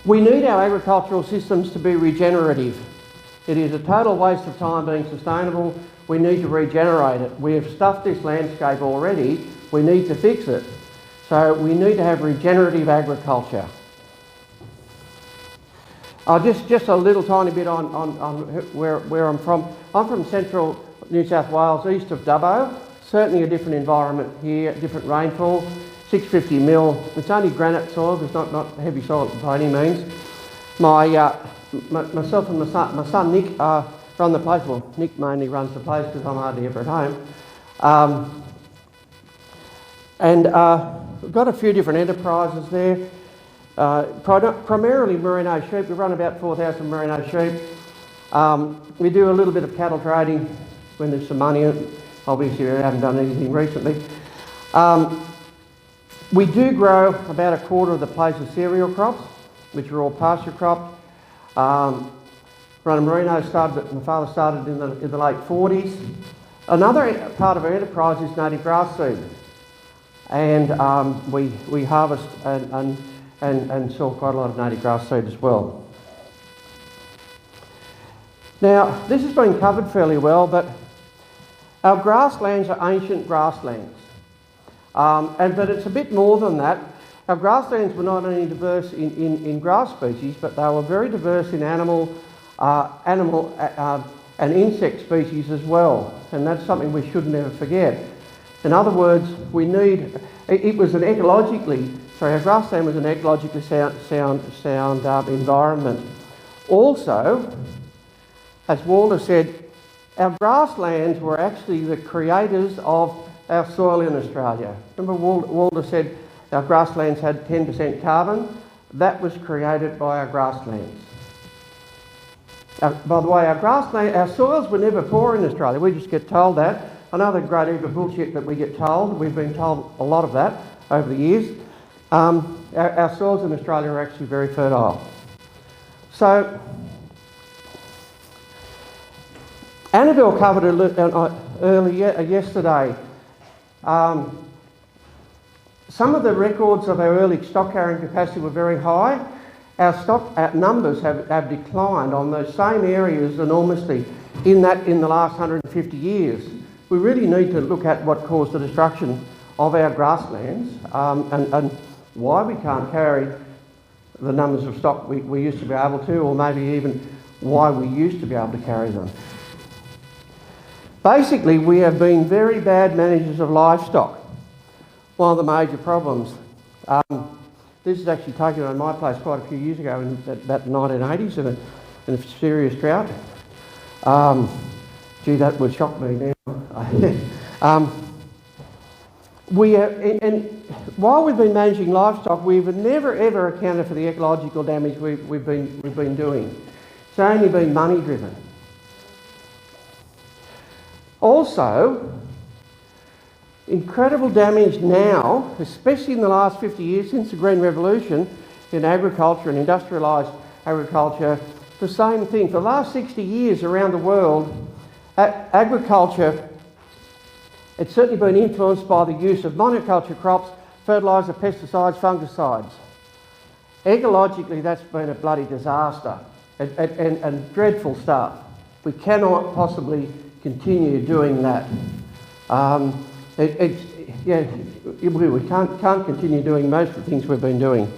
We need our agricultural systems to be regenerative. It is a total waste of time being sustainable. We need to regenerate it. We have stuffed this landscape already. We need to fix it. So we need to have regenerative agriculture. Just a little tiny bit on where I'm from. I'm from central New South Wales, east of Dubbo. Certainly a different environment here, different rainfall. 650 mil. It's only granite soil, it's not heavy soil by any means. Myself and my son Nick run the place. Well, Nick mainly runs the place because I'm hardly ever at home. We've got a few different enterprises there. Primarily merino sheep. We run about 4,000 merino sheep. We do a little bit of cattle trading when there's some money in it. Obviously, we haven't done anything recently. We do grow about a quarter of the place of cereal crops, which are all pasture crops. Run a merino stud that my father started in the late 40s. Another part of our enterprise is native grass seed. And we harvest and sell quite a lot of native grass seed as well. Now, this has been covered fairly well, but our grasslands are ancient grasslands. But it's a bit more than that. Our grasslands were not only diverse in grass species, but they were very diverse in animal and insect species as well. And that's something we should never forget. In other words, our grassland was an ecologically sound environment. Also, as Walter said, our grasslands were actually the creators of our soil in Australia. Remember Walter said our grasslands had 10% carbon? That was created by our grasslands. By the way, our soils were never poor in Australia. We just get told that. Another great heap of bullshit that we get told. We've been told a lot of that over the years. Our soils in Australia are actually very fertile. So, Annabelle covered earlier yesterday. Some of the records of our early stock carrying capacity were very high. Our stock numbers have declined on those same areas enormously in the last 150 years. We really need to look at what caused the destruction of our grasslands and why we can't carry the numbers of stock we used to be able to, or maybe even why we used to be able to carry them. Basically, we have been very bad managers of livestock. One of the major problems. This is actually taken on my place quite a few years ago, in about the 1980s, in a serious drought. Gee, that would shock me now. While we've been managing livestock, we've never ever accounted for the ecological damage we've been doing. It's only been money driven. Also, incredible damage now, especially in the last 50 years since the Green Revolution in agriculture and industrialised agriculture. The same thing. For the last 60 years around the world, agriculture, it's certainly been influenced by the use of monoculture crops, fertiliser, pesticides, fungicides. Ecologically, that's been a bloody disaster and dreadful stuff. We cannot possibly continue doing that. We can't continue doing most of the things we've been doing.